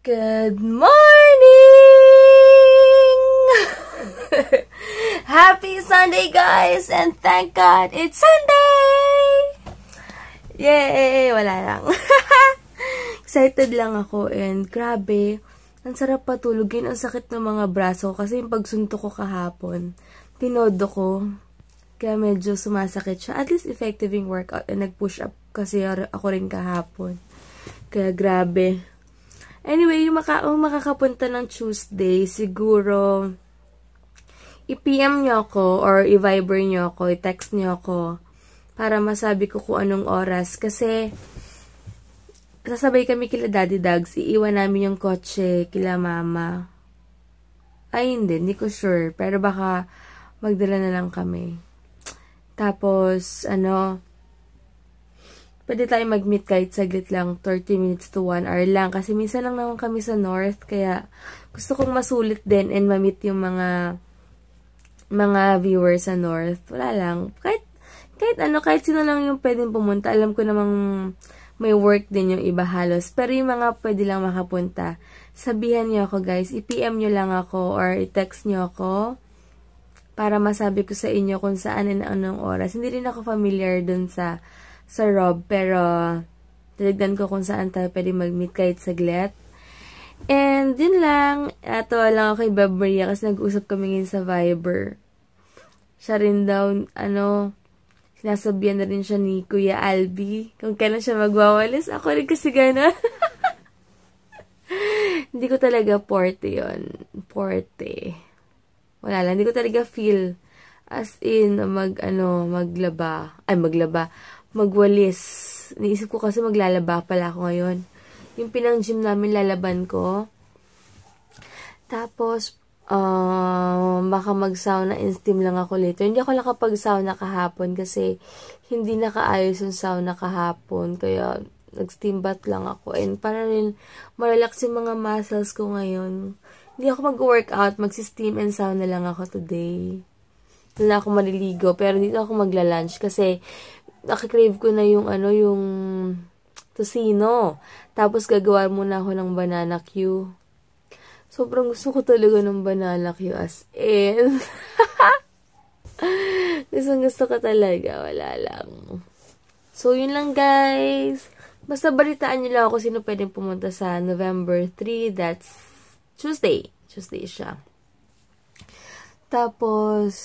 Good morning! Happy Sunday, guys! And thank God, it's Sunday! Yay! Wala lang. Excited lang ako and grabe, ang sarap patulugin. Ang sakit ng mga braso kasi yung pagsuntok ko kahapon, tinodo ko. Kaya medyo sumasakit siya. At least effective yung workout and nag-push up kasi ako rin kahapon. Kaya grabe. Anyway, yung makakapunta ng Tuesday, siguro i-PM nyo ako or i-Viber nyo ako, i-text nyo ako para masabi ko kung anong oras. Kasi sasabay kami kila Daddy Dags, iiwan namin yung kotse kila Mama. Ay, hindi ko sure. Pero baka magdala na lang kami. Tapos, pwede tayo mag-meet kahit saglit lang, 30 minutes to 1 hour lang. Kasi minsan lang naman kami sa North, kaya gusto kong masulit din and ma-meet yung mga viewers sa North. Wala lang. Kahit sino lang yung pwedeng pumunta. Alam ko namang may work din yung iba halos. Pero yung mga pwede lang makapunta, sabihan nyo ako, guys. I-PM nyo lang ako or i-text nyo ako para masabi ko sa inyo kung saan and anong oras. Hindi rin ako familiar dun sa Rob, pero taligdan ko kung saan tayo pwede mag-meet kahit saglit. And din lang, atawa lang ako kay Bob Maria kasi nag-usap kami ngayon sa Viber. Siya rin daw, sinasabihan na rin siya ni Kuya Albi kung kailan siya magwawalis. Ako rin kasi gano'n. Hindi ko talaga porte yun. Porte. Wala lang, hindi ko talaga feel as in magwalis. Niisip ko kasi maglalaba pala ako ngayon. Yung pinang-gym namin lalaban ko. Tapos, baka mag-sauna and steam lang ako later. Hindi ako nakapag-sauna kahapon kasi hindi nakaayos yung sauna kahapon. Kaya, nag-steam bath lang ako. And para rin ma-relax yung mga muscles ko ngayon. Hindi ako mag-workout. Mag-steam and sauna lang ako today. Doon ako maliligo. Pero dito ako magla-lunch kasi nakikrave ko na yung tocino. Tapos gagawa muna ako ng banana Q. Sobrang gusto ko talaga ng banana Q as in. Gusto ko talaga. Wala lang. So, yun lang, guys. Basta balitaan nyo lang ako sino pwedeng pumunta sa November 3. That's Tuesday. Tuesday siya. Tapos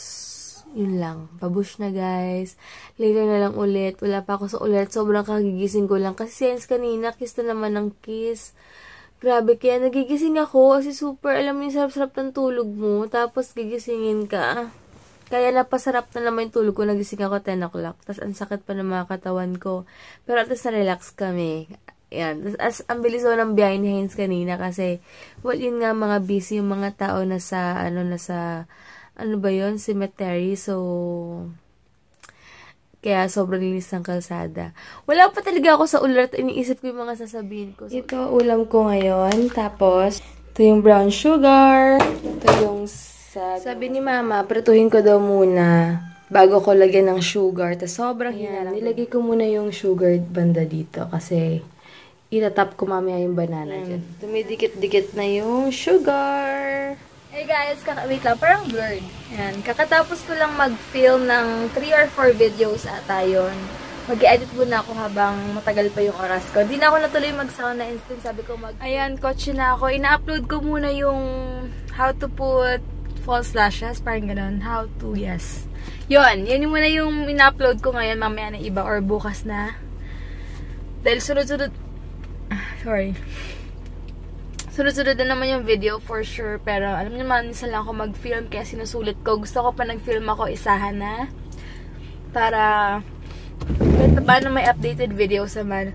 yun lang. Pabush na, guys. Later na lang ulit. Wala pa ako sa ulit. Sobrang kagigising ko lang. Kasi since kanina, kiss na naman ng kiss. Grabe, kaya nagigising ako. Kasi super, alam mo yung sarap-sarap ng tulog mo. Tapos gigisingin ka. Kaya napasarap na naman yung tulog ko. Nagising ako 10 o'clock. Tapos ang sakit pa ng mga katawan ko. Pero at least na-relax kami. Yan. As ang bilis ko ng biyahe ni Haynes kanina. Kasi, well, yun nga mga busy yung mga tao na sa, cemetery. So, kaya sobrang linis ng kalsada. Wala pa talaga ako sa ulat. Iniisip ko yung mga sasabihin ko. So, ito, ulam ko ngayon. Tapos, ito yung brown sugar. Ito yung sabi ni Mama, prituhin ko daw muna bago ko lagyan ng sugar. Tapos, sobrang hinalang. Nilagay ko muna yung sugar banda dito. Kasi, itatap ko mamaya yung banana dyan. Tumidikit-dikit na yung sugar. Hey guys, wait lang, parang blurred. Yan, kakatapos ko lang mag-film ng 3 or 4 videos ata yun. Mag-edit muna ako habang matagal pa yung oras ko. Di na ako natuloy mag-sauna instant, sabi ko Ayan, kotse na ako. Ina-upload ko muna yung how to put false lashes, parang ganun. How to, yes. Yun muna yung ina-upload ko ngayon, mamaya na iba or bukas na. Dahil sunod-sunod, sunod-sunod na naman yung video for sure. Pero alam niyo naman, isa lang ako mag-film kaya sinusulit ko. Gusto ko pa nag-film ako isahan na. Para kahit paano may updated videos naman.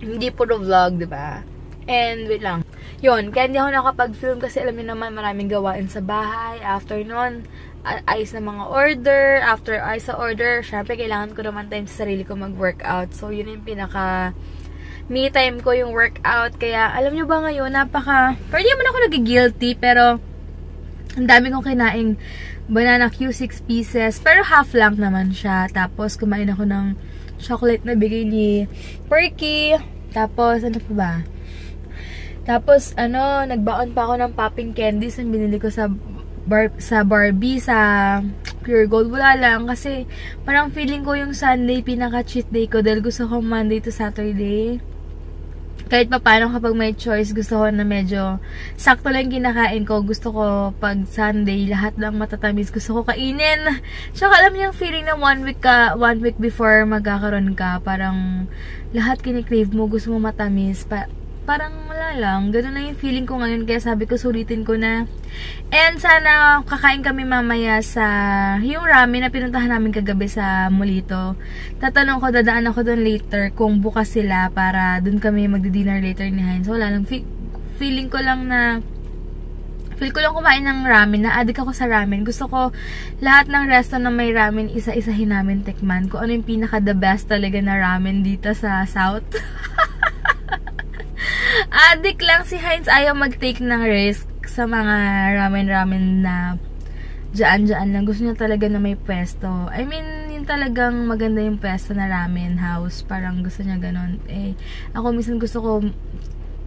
Hindi puro vlog, diba? And wait lang. Yun, kaya hindi ako nakapag-film kasi alam niyo naman maraming gawain sa bahay. After nun, ayos na mga order. After ayos sa order, syempre kailangan ko naman time sa sarili ko mag-workout. So yun yung pinaka me time ko yung workout. Kaya, alam nyo ba ngayon, pero hindi naman ako nag-guilty, pero ang dami kong kinaing banana Q 6 pieces. Pero half lang naman siya. Tapos, kumain ako ng chocolate na bigay ni Perky. Tapos, ano pa ba? Tapos, nagbaon pa ako ng popping candies na binili ko sa Barbie, sa Pure Gold. Wala lang, kasi parang feeling ko yung Sunday pinaka-cheat day ko dahil gusto ko Monday to Saturday. Kahit pa paano kapag may choice, gusto ko na medyo sakto lang kinakain ko. Gusto ko pag Sunday, lahat ng matatamis gusto ko kainin. Tsaka alam niyo yung feeling na 1 week before magkakaroon ka, parang lahat kinikrave mo, gusto mo matamis. Parang wala lang. Ganun na yung feeling ko ngayon. Kaya sabi ko, sulitin ko na. And sana kakain kami mamaya sa yung ramen na pinuntahan namin kagabi sa Molito. Tatanong ko, dadaan ako doon later kung bukas sila para doon kami magdi-dinner later ni Heinz. Wala lang. Feel ko lang kumain ng ramen. Na-addict ako sa ramen. Gusto ko lahat ng resto na may ramen, isa-isahin namin tikman. Kung ano yung pinaka-the best talaga na ramen dito sa South. Addict lang si Heinz, ayaw mag-take ng risk sa mga ramen na dyan lang. Gusto niya talaga na may pwesto. I mean, yun talagang maganda yung pwesto na ramen house. Parang gusto niya ganon. Ako minsan gusto ko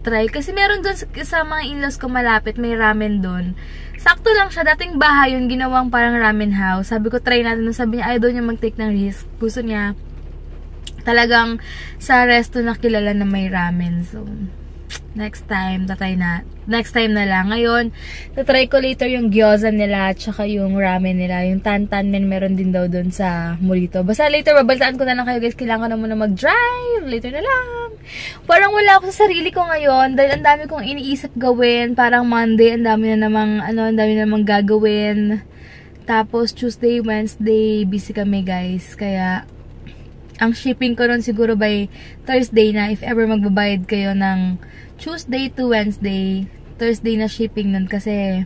try. Kasi meron doon sa mga in-laws ko malapit, may ramen doon. Sakto lang siya. Dating bahay yung ginawang parang ramen house. Sabi ko, try natin. Sabi niya, ayaw doon niya mag-take ng risk. Gusto niya talagang sa resto na kilala na may ramen. So, next time na lang. Ngayon, tatry ko later yung gyoza nila at saka yung ramen nila. Yung tantan men meron din daw doon sa Molito. Basta later, babalitaan ko na lang kayo guys. Kailangan ko na muna mag-drive. Later na lang. Parang wala ako sa sarili ko ngayon dahil ang dami kong iniisip gawin. Parang Monday, ang dami na namang gagawin. Tapos Tuesday, Wednesday, busy kami guys. Kaya ang shipping ko nun siguro by Thursday na, if ever magbabayad kayo ng Tuesday to Wednesday, Thursday na shipping nun kasi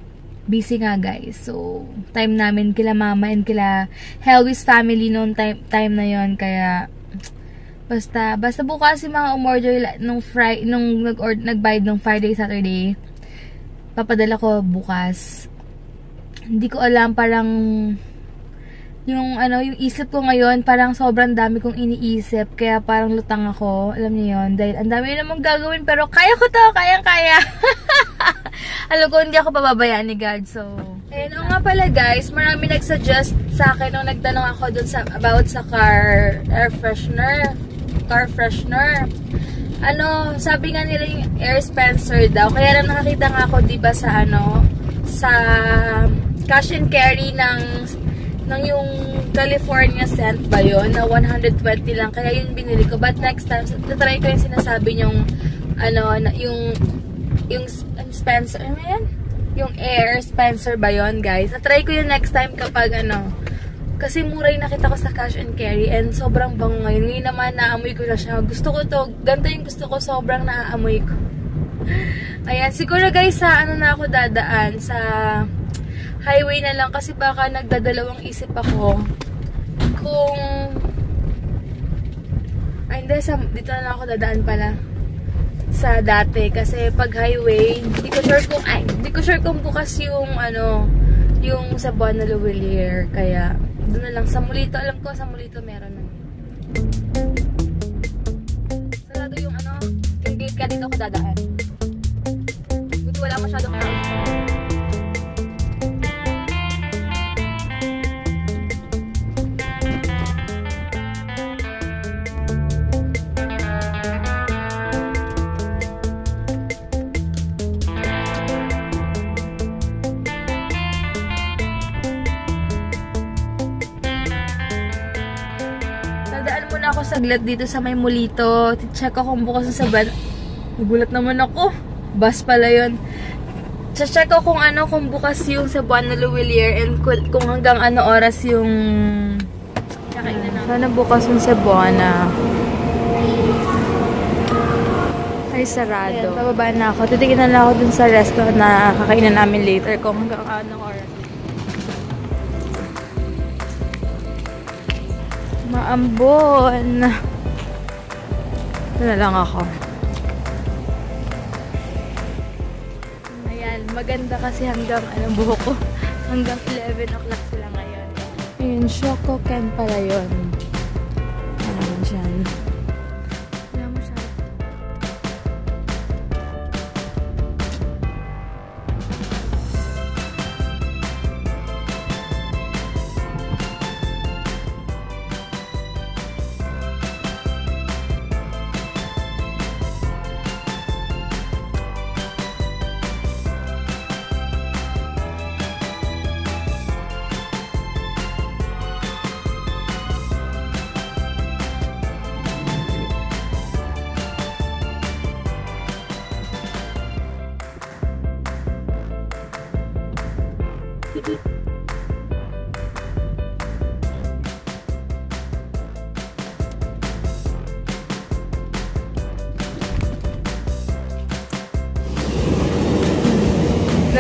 busy nga guys. So, time namin kila mama and kila Helwis family noon time na yon. Kaya basta bukas yung mga umorder nung nagbayad nung Friday, Saturday, papadala ko bukas. Hindi ko alam, parang yung isip ko ngayon, parang sobrang dami kong iniisip, kaya parang lutang ako, alam niyo yun, dahil ang dami namang gagawin, pero kaya ko to, kaya. Alam ko, hindi ako pababayaan ni God, so. And nga pala guys, marami nagsuggest sa akin nung nagtanong ako dun about sa car freshener. Sabi nga nila yung air dispenser daw, kaya lang nakakita nga ako, diba, sa sa cash and carry ng yung California scent ba yun, na 120 lang, kaya yun binili ko. But next time, try ko yung sinasabi yung yung Spencer, ano yan? Yung air Spencer ba yun guys? Try ko yun next time kapag kasi mura yung nakita ko sa cash and carry and sobrang bango ngayon. Ngayon naman naamoy ko na siya. Gusto ko to, ganito yung gusto ko, sobrang naaamoy ko. Ayan, siguro guys sa na ako dadaan, sa highway na lang kasi baka nagdadalawang isip ako kung dito na lang ako dadaan pala sa dati kasi pag highway hindi ko sure kung bukas yung yung sa Bonalo Villiers, kaya doon na lang sa Molito. Alam ko sa Molito meron na sarado yung yung gate ka, dito ako dadaan. Buti wala masyadong ako saglit dito sa may Molito. Check ko kung bukas sa ban. Nagulat naman ako. Bus pala yun. Check ko kung kung bukas yung sa Bonalo Villiers and kung hanggang oras yung kakainan namin. Sana bukas yung sa Buona. Ay, sarado. Ayan, bababa na ako. Titignan na ako dun sa restaurant na kakainan namin later kung hanggang anong oras. Maambon. Ito na lang ako. Ayan, maganda kasi hanggang buhok ko. Hanggang 11 o'clock sila ngayon. Ayun, Shoko Ken pala yun. Ayan, dyan. Wala mo siya.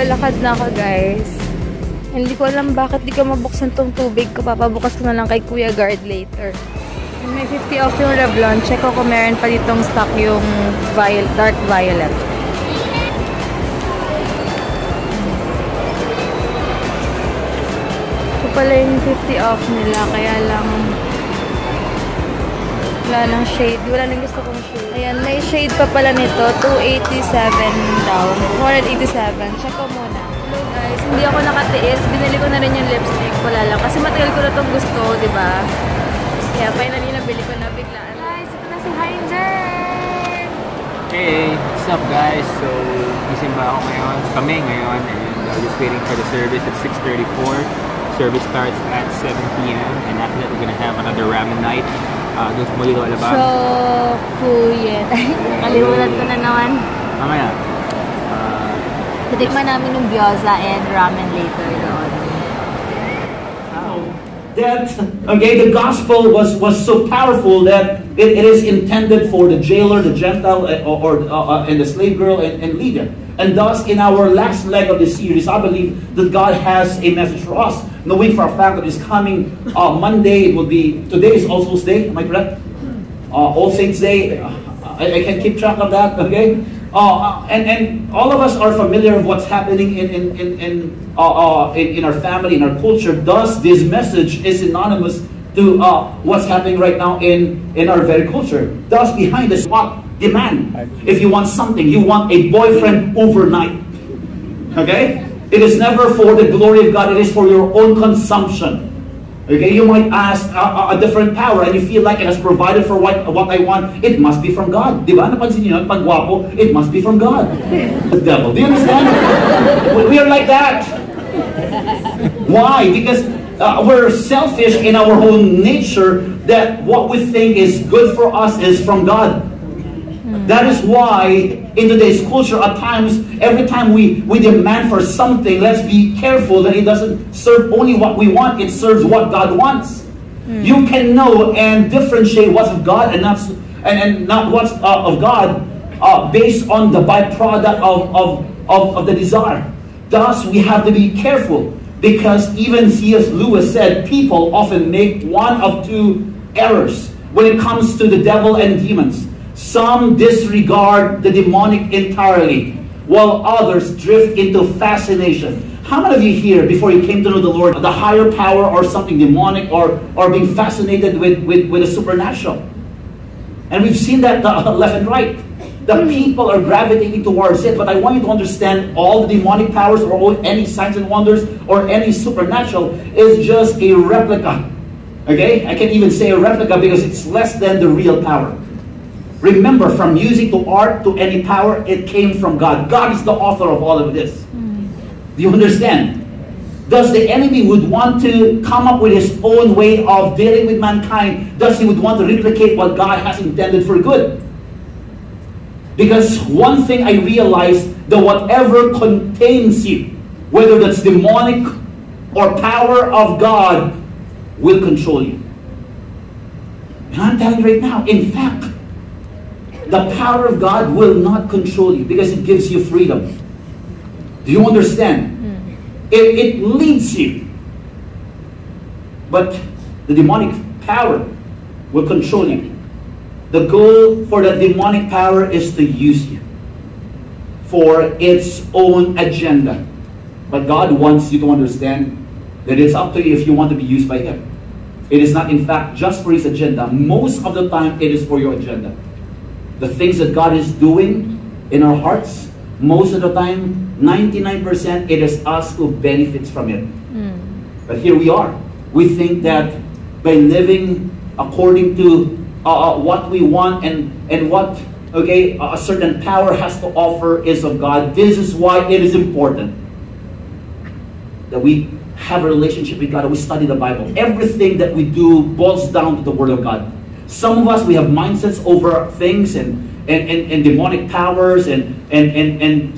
Maglalakad na ako, guys. Hindi ko alam bakit di ko mabuksan tong tubig ko. Papabukas ko na lang kay Kuya Guard later. May 50 off yung Revlon. Check ko kung meron pa ditong stock yung dark violet. Ito pala yung 50 off nila. Kaya lang wala nang shade. Wala nang gusto kong shade. Ayan, may shade pa pala nito. 287 daw. 487. Check ko muna. Hello guys, hindi ako nakatiis. Binili ko na rin yung lipstick. Wala lang. Kasi matagal ko na itong gusto, diba? Kaya finally nabili ko na biglaan. Guys, ito na si Hinder! Hey, what's up guys? So, gising ba ako ngayon? Kami ngayon, and just waiting for the service at 6:34. Service starts at 7 p.m. and after that we're gonna have another ramen night. Doon sa Molino Alabang. So, kuya. Nakalimutan ko na naman. Mamaya. Titikman namin yung gyoza and ramen later doon. That, okay, the gospel was so powerful that it is intended for the jailer, the Gentile, and the slave girl, and Lydia. And thus, in our last leg of the series, I believe that God has a message for us, knowing for a fact that it's coming Monday. It will be, today is All Souls Day, am I correct? All Saints Day. I can keep track of that, okay? And all of us are familiar with what's happening in our family, in our culture. Thus, this message is synonymous to what's happening right now in our very culture. Thus, behind this, what demand? If you want something, you want a boyfriend overnight. Okay? It is never for the glory of God. It is for your own consumption. Okay, you might ask a different power and you feel like it has provided for what I want. It must be from God. Di ba? Napansin niyo yun? Pag gwapo, it must be from God. The devil. Do you understand? We are like that. Why? Because we're selfish in our own nature that what we think is good for us is from God. That is why in today's culture, at times, every time we demand for something, let's be careful that it doesn't serve only what we want, it serves what God wants. You can know and differentiate what's of God and not what's of God based on the byproduct of the desire. Thus, we have to be careful because even C.S. Lewis said people often make one of two errors when it comes to the devil and demons. Some disregard the demonic entirely, while others drift into fascination. How many of you here, before you came to know the Lord, the higher power or something demonic or being fascinated with the supernatural? And we've seen that left and right. The people are gravitating towards it, but I want you to understand all the demonic powers or any signs and wonders or any supernatural is just a replica. Okay? I can even say a replica because it's less than the real power. Remember, from music to art to any power, it came from God. God is the author of all of this. Do you understand? Thus, the enemy would want to come up with his own way of dealing with mankind. Thus, he would want to replicate what God has intended for good. Because one thing I realized, that whatever contains you, whether that's demonic or power of God, will control you. And I'm telling you right now, in fact, the power of God will not control you because it gives you freedom. Do you understand? It leads you. But the demonic power will control you. The goal for the demonic power is to use you for its own agenda. But God wants you to understand that it's up to you if you want to be used by Him. It is not, in fact, just for His agenda. Most of the time, it is for your agenda. The things that God is doing in our hearts, most of the time, 99%, it is us who benefits from it. But here we are. We think that by living according to what we want and what a certain power has to offer is of God. This is why it is important that we have a relationship with God and we study the Bible. Everything that we do boils down to the Word of God. Some of us, we have mindsets over things and demonic powers and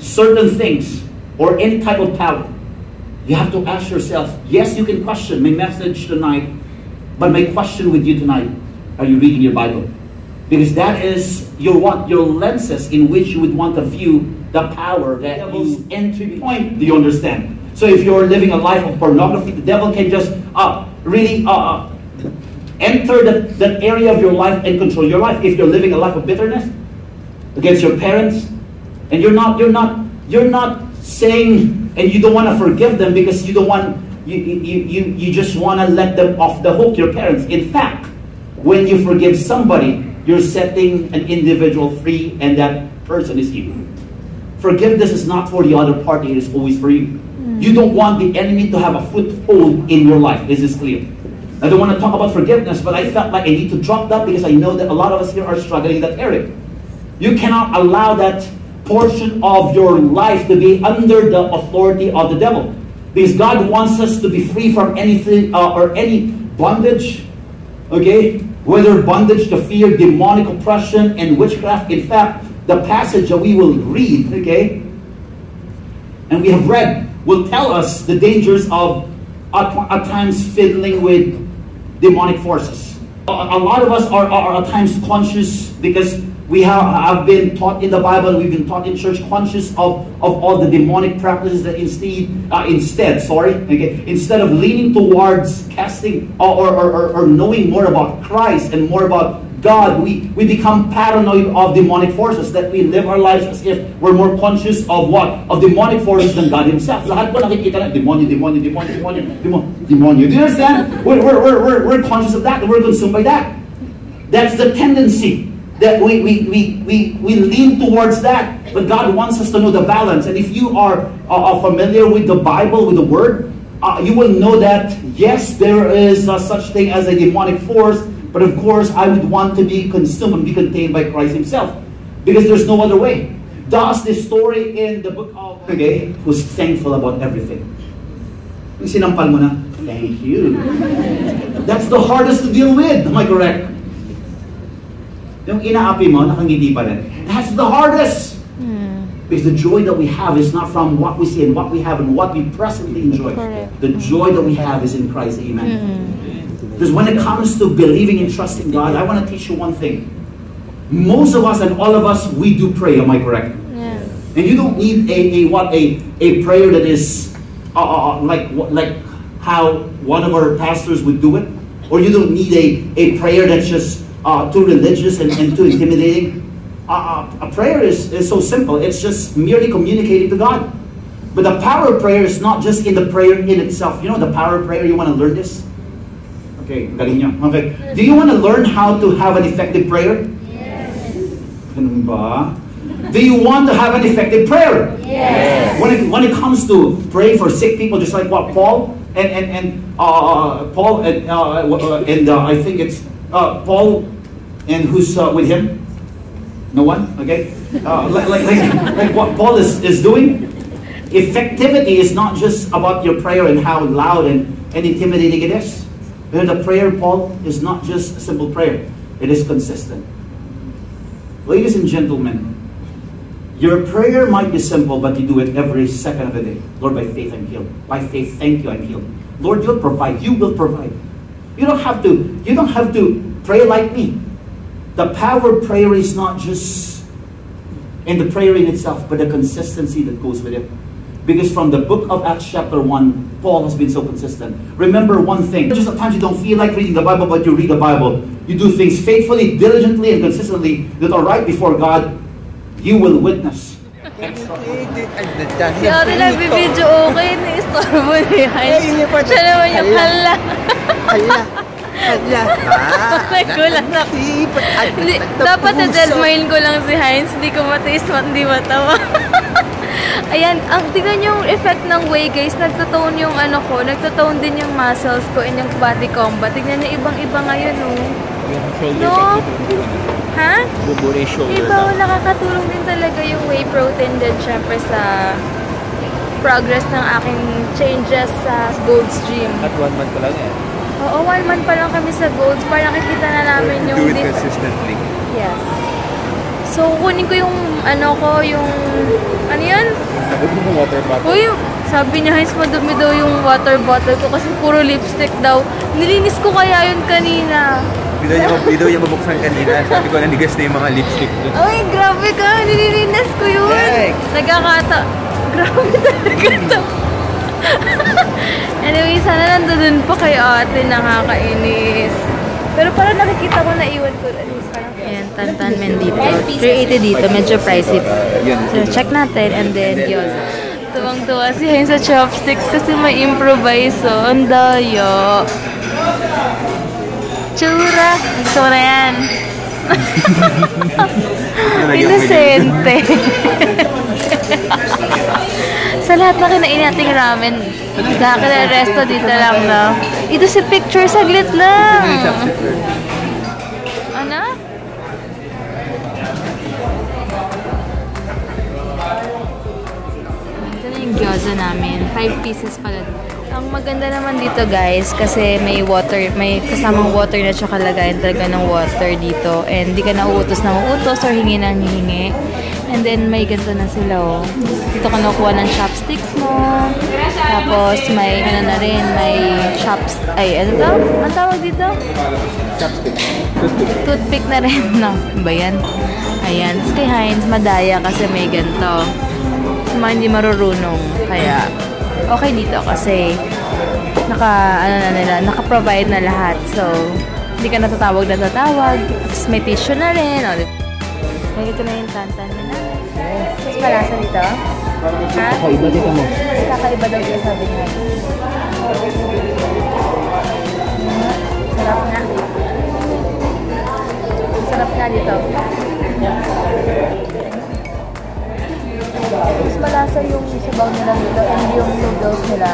certain things or any type of power. You have to ask yourself, yes, you can question my message tonight, but my question with you tonight, are you reading your Bible? Because that is your lenses in which you would want to view the power that you entry point. Do you understand? So if you're living a life of pornography, the devil can just really enter that area of your life and control your life. If you're living a life of bitterness against your parents, and you're not saying, and you don't want to forgive them because you don't want, you just want to let them off the hook, your parents. In fact, when you forgive somebody, you're setting an individual free, and that person is you. Forgiveness is not for the other party, it is always for you. You don't want the enemy to have a foothold in your life. This is clear. I don't want to talk about forgiveness, but I felt like I need to drop that because I know that a lot of us here are struggling in that area. You cannot allow that portion of your life to be under the authority of the devil. Because God wants us to be free from anything or any bondage. Okay? Whether bondage to fear, demonic oppression, and witchcraft. In fact, the passage that we will read, okay, and we have read, will tell us the dangers of at times fiddling with demonic forces. A lot of us are at times conscious because we have been taught in the Bible, we've been taught in church, conscious of all the demonic practices that instead of leaning towards casting or knowing more about Christ and more about God, we become paranoid of demonic forces, that we live our lives as if we're more conscious of what? Of demonic forces than God Himself. Lahat po nakikita na, demonyo. Do you understand? We're conscious of that, and we're consumed by that. That's the tendency, that we lean towards that. But God wants us to know the balance. And if you are familiar with the Bible, with the Word, you will know that, yes, there is such thing as a demonic force. But of course, I would want to be consumed and be contained by Christ Himself. Because there's no other way. Thus, this story in the book of Haggai was thankful about everything. Yung sinampal mo na, thank you. That's the hardest to deal with. Am I correct? Yung inaapi mo, nakangiti pa rin. That's the hardest. Because the joy that we have is not from what we see and what we have and what we presently enjoy. Correct. The joy that we have is in Christ. Amen. Because when it comes to believing and trusting God, I want to teach you one thing. Most of us and all of us, we do pray. Am I correct? Yeah. And you don't need a prayer that is like how one of our pastors would do it, or you don't need a prayer that's just too religious and too intimidating. A prayer is so simple. It's just merely communicating to God. But the power of prayer is not just in the prayer in itself. You know the power of prayer? You want to learn this? Okay, galing nyo. Okay. Do you want to learn how to have an effective prayer? Yes. Ganun ba? Do you want to have an effective prayer? Yes. When it comes to praying for sick people, just like what Paul and I think it's Paul and who's with him? No one? Okay. Like what Paul is doing. Effectivity is not just about your prayer and how loud and intimidating it is. The prayer, Paul, is not just a simple prayer. It is consistent. Ladies and gentlemen, your prayer might be simple, but you do it every second of the day. Lord, by faith I'm healed. By faith, thank you, I'm healed. Lord, you'll provide. You will provide. You don't have to pray like me. The power of prayer is not just in the prayer in itself, but the consistency that goes with it. Because from the book of Acts chapter 1, Paul has been so consistent. Remember one thing. Just at times you don't feel like reading the Bible, but you read the Bible. You do things faithfully, diligently, and consistently that are right before God. You will witness. Si Ate nagbibidyo okay, na-istorbo ni Hines. Siya naman yung hala. Nagulat ako. Dapat na-deadmine ko lang si Hines. Hindi ko matiis, hindi matawa. Ayan, tingnan yung effect ng way, guys. Nagtotone yung nagtotone din yung muscles ko and yung body combat. Tingnan niyo, ibang-iba ngayon, no? Ha? Iba, nakakatulong din talaga yung whey protein din, syempre, sa progress ng aking changes sa Gold's Gym. At 1 month pa lang eh. Oo, 1 month pa lang kami sa Gold's. Para nakikita na namin yung... Do it consistently. Yes. So, kunin ko yung, yung... Ano yan? Sabi mo yung water bottle. Uy, sabi niya, Hines, madumi daw yung water bottle ko kasi puro lipstick daw. Nilinis ko kaya yun kanina. Hindi daw niya mabuksan kanina. Sabi ko, nanigas na yung mga lipstick doon. Ay, grabe ka. Nililinas ko yun. Yikes. Nagkakata. Grabe talaga to. Anyway, sana nandun pa kay ate. Nakakainis. Pero parang nakikita ko na iwan ko. Ayan, tantan men dito. 380 dito. Medyo pricey. So, check natin. And then, yun. Tuwang-tuwa si Hein sa chopsticks kasi may improvise. Oh. Ang dayo. Tsura. Gusto mo na yan. Inosente. Sa lahat na kinain nating ramen, sa akin ang resto dito lang na. Ito si picture, saglit lang. Ano? Ito na yung gyoza namin. 5 pieces pala dito. Ang maganda naman dito guys, kasi may water, may kasamang water na tsaka lagayan talaga ng water dito. And di ka nauutos na uutos or hingi ng hihingi. And then may ganito na sila oh. Dito ka nakuha ng chopsticks mo. Tapos may ano na rin, may ano to? Ang tawag dito? Chopstick. Toothpick na rin. No, ba yan? Ayan. Tapos kay Heinz, madaya kasi may ganito. Sa mga hindi marurunong. Kaya okay dito kasi naka-provide na lahat. So, hindi ka natatawag. Tapos may tissue na rin. O, ito na yung tantan na na. Mas malasa dito? Ha? Kakaiba dito mo. Mas kakaiba daw dito sabi niya. Sarap nga. Sarap nga dito. Mas malasa yung sabaw nila dito and yung noodles nila.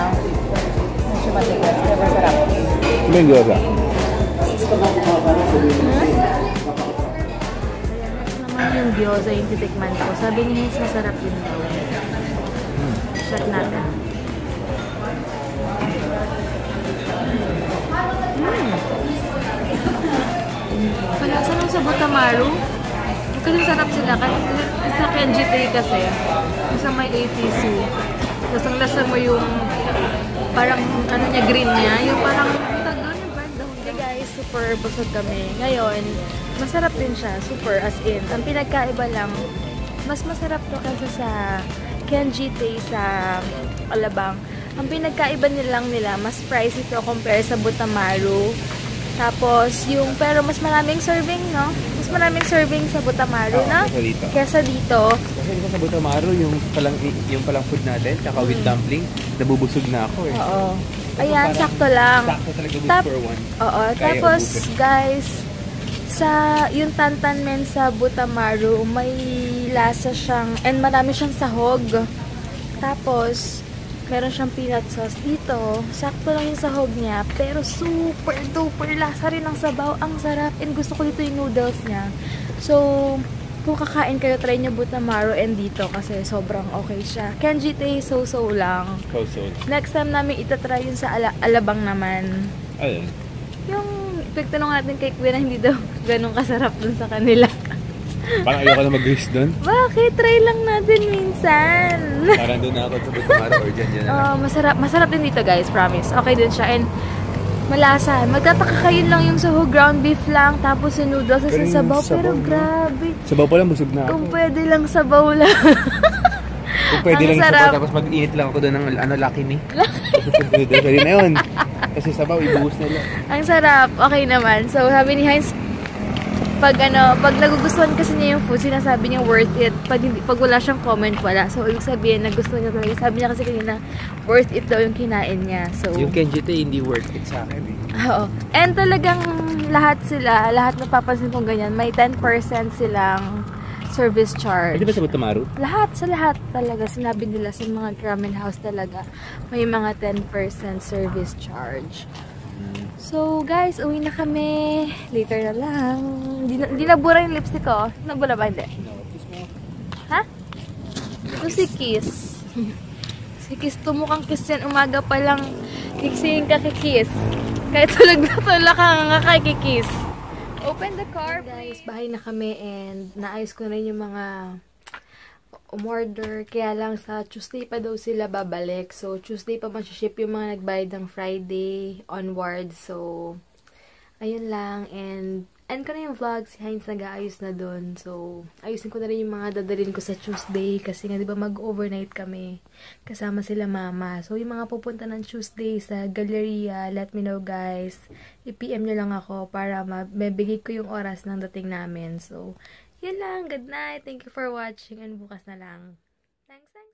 Medyo matigas. Kaya masarap. Ano yung gyoza? Yung gyoza yung titikman ko. Sabi ni Hens, masarap yun daw. Shot natin. Palasa nung sa Butamaru. Kasi sarap sila. Kasi sa Kenji Tay kasi. Sa may ATC. Lasang-lasa mo yung parang ano niya, green niya. Yung parang tagal yung brand daw. Okay guys, super busog kami. Ngayon, masarap din siya. Super as in. Ang pinagkaiba lang, mas masarap to kasi sa Kenji Tay sa Alabang. Ang pinagkaiba nilang mas pricey to compare sa Butamaru. Tapos, pero mas maraming serving, no? Mas maraming serving sa Butamaru, no? Kesa dito. Kasi sa Butamaru, yung palang food natin, tsaka with dumpling, nabubusog na ako eh. Oo. Ayan, sakto lang. Sakto talaga for one. Oo. Tapos, guys, yung tantan men sa Butamaru, may lasa siyang, and marami siyang sahog. Tapos, meron siyang peanut sauce dito. Sakto lang yung sahog niya. Pero super duper lasa rin ang sabaw. Ang sarap. And gusto ko dito yung noodles niya. So, kung kakain kayo, try nyo Butamaru and dito kasi sobrang okay siya. Kenji Tay, so-so lang. So. Next time namin itatry yun sa Alabang naman. Ayun. Yung pagtanong natin kay Kuya na hindi daw ganun kasarap dun sa kanila. Parang ayoko na mag-grease doon. Bakit? Try lang natin minsan. Parang doon na ako sa Butamaru or dyan na lang. Masarap din dito guys, promise. Okay din siya and malasa. Magtataka kayo lang yung sa ground beef lang tapos yung noodles sa sabaw. Pero grabe. Sabaw pa lang, busog na ako. Kung pwede lang sabaw lang. Kung pwede lang sarap. sabaw tapos mag-init lang ako doon ng Lucky Me. Pwede na yun. Kasi sabaw, ibuhos na lang. Ang sarap. Okay naman. So, sabi ni Heinz, pag nagugustuhan kasi niya yung food, sinasabi niya worth it. Pag wala siyang comment, wala. So, ibig sabihin, nagustuhan niya talaga. Sabi niya kasi kanina, worth it daw yung kinain niya. So, yung Kenji Tay, hindi worth it sa akin eh. Oo. And talagang lahat napapansin kong ganyan, may 10% silang service charge. Hindi ba sa Butamaru? Sa lahat talaga. Sinabi nila sa mga ramen house talaga, may mga 10% service charge. So, guys, uwi na kami. Later na lang. Hindi nabura yung lipstick ko. Nabura ba? Hindi. Ha? Ito si Kiss. Si Kiss, mukhang kiss yan. Umaga pa lang kiksing ka kikis. Kaya tulog na tulog ka nga kikis. Open the car, guys. Bahay na kami and naayos ko na yung mga umorder. Kaya lang sa Tuesday pa daw sila babalik. So, Tuesday pa man ship yung mga nagbayad ng Friday onward. So, ayun lang. And end ko na yung vlog. Si Heinz nag-aayos na dun. So, ayusin ko na rin yung mga dadalhin ko sa Tuesday. Kasi nga, di ba, mag-overnight kami. Kasama sila mama. So, yung mga pupunta ng Tuesday sa Galleria, let me know, guys. I-PM nyo lang ako para mabibigay ko yung oras ng dating namin. So, yun lang. Good night. Thank you for watching. And bukas na lang. Thanks.